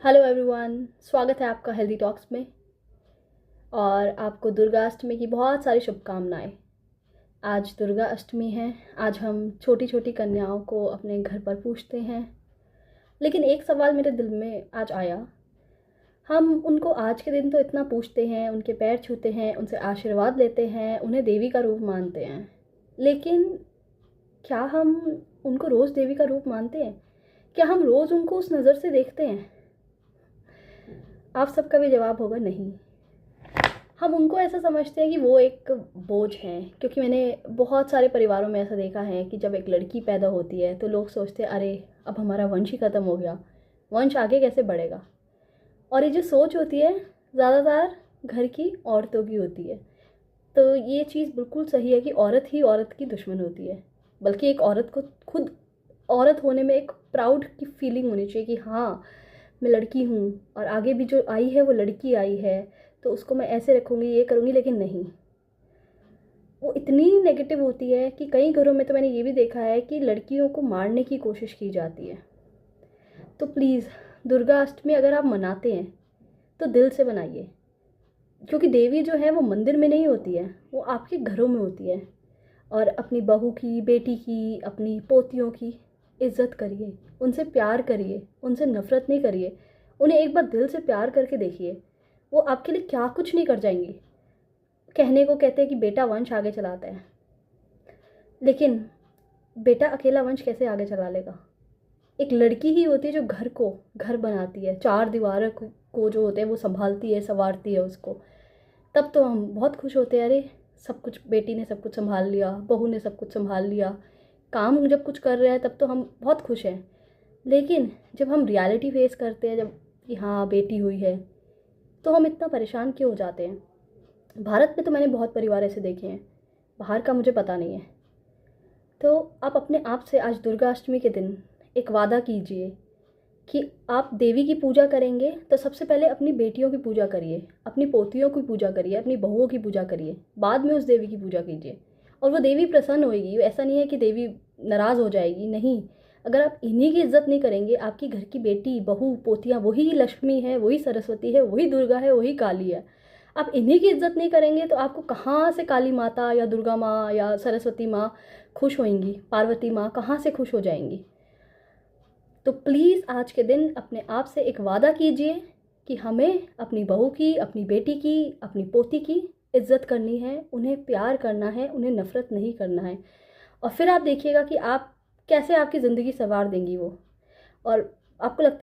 Hello everyone, स्वागत है आपका हेल्दी टॉक्स में। और आपको दुर्गा अष्टमी की बहुत सारी शुभकामनाएं। आज दुर्गा अष्टमी है। आज हम छोटी छोटी कन्याओं को अपने घर पर पूजते हैं। लेकिन एक सवाल मेरे दिल में आज आया। हम उनको आज के दिन तो इतना पूजते हैं, उनके पैर छूते हैं, उनसे आशीर्वाद लेते हैं, उन्हें देवी का रूप मानते हैं। लेकिन क्या हम उनको रोज़ देवी का रूप मानते हैं? क्या हम रोज़ उनको उस नज़र से देखते हैं? आप सबका भी जवाब होगा नहीं। हम उनको ऐसा समझते हैं कि वो एक बोझ हैं, क्योंकि मैंने बहुत सारे परिवारों में ऐसा देखा है कि जब एक लड़की पैदा होती है तो लोग सोचते हैं अरे अब हमारा वंश ही ख़त्म हो गया, वंश आगे कैसे बढ़ेगा। और ये जो सोच होती है ज़्यादातर घर की औरतों की होती है। तो ये चीज़ बिल्कुल सही है कि औरत ही औरत की दुश्मन होती है। बल्कि एक औरत को खुद औरत होने में एक प्राउड की फीलिंग होनी चाहिए कि हाँ, मैं लड़की हूँ और आगे भी जो आई है वो लड़की आई है, तो उसको मैं ऐसे रखूँगी, ये करूँगी। लेकिन नहीं, वो इतनी नेगेटिव होती है कि कई घरों में तो मैंने ये भी देखा है कि लड़कियों को मारने की कोशिश की जाती है। तो प्लीज़, दुर्गा अष्टमी अगर आप मनाते हैं तो दिल से मनाइए, क्योंकि देवी जो है वो मंदिर में नहीं होती है, वो आपके घरों में होती है। और अपनी बहू की, बेटी की, अपनी पोतियों की इज़्ज़त करिए, उनसे प्यार करिए, उनसे नफ़रत नहीं करिए। उन्हें एक बार दिल से प्यार करके देखिए, वो आपके लिए क्या कुछ नहीं कर जाएंगी। कहने को कहते हैं कि बेटा वंश आगे चलाता है, लेकिन बेटा अकेला वंश कैसे आगे चला लेगा? एक लड़की ही होती है जो घर को घर बनाती है, चार दीवार को जो होते हैं वो संभालती है, संवारती है उसको। तब तो हम बहुत खुश होते हैं, अरे सब कुछ बेटी ने सब कुछ संभाल लिया, बहू ने सब कुछ संभाल लिया। काम जब कुछ कर रहे हैं तब तो हम बहुत खुश हैं। लेकिन जब हम रियलिटी फेस करते हैं, जब कि हाँ बेटी हुई है, तो हम इतना परेशान क्यों हो जाते हैं? भारत में तो मैंने बहुत परिवार ऐसे देखे हैं, बाहर का मुझे पता नहीं है। तो आप अपने आप से आज दुर्गा अष्टमी के दिन एक वादा कीजिए कि आप देवी की पूजा करेंगे तो सबसे पहले अपनी बेटियों की पूजा करिए, अपनी पोतियों की पूजा करिए, अपनी बहुओं की पूजा करिए, बाद में उस देवी की पूजा कीजिए। और वो देवी प्रसन्न होएगी। ऐसा नहीं है कि देवी नाराज़ हो जाएगी, नहीं। अगर आप इन्हीं की इज्जत नहीं करेंगे, आपकी घर की बेटी, बहू, पोतियाँ वही लक्ष्मी है, वही सरस्वती है, वही दुर्गा है, वही काली है। आप इन्हीं की इज्जत नहीं करेंगे तो आपको कहाँ से काली माता या दुर्गा माँ या सरस्वती माँ खुश होंगी, पार्वती माँ कहाँ से खुश हो जाएंगी? तो प्लीज़ आज के दिन अपने आप से एक वादा कीजिए कि हमें अपनी बहू की, अपनी बेटी की, अपनी पोती की इज्जत करनी है, उन्हें प्यार करना है, उन्हें नफ़रत नहीं करना है। और फिर आप देखिएगा कि आप कैसे आपकी ज़िंदगी संवार देंगी वो। और आपको लगता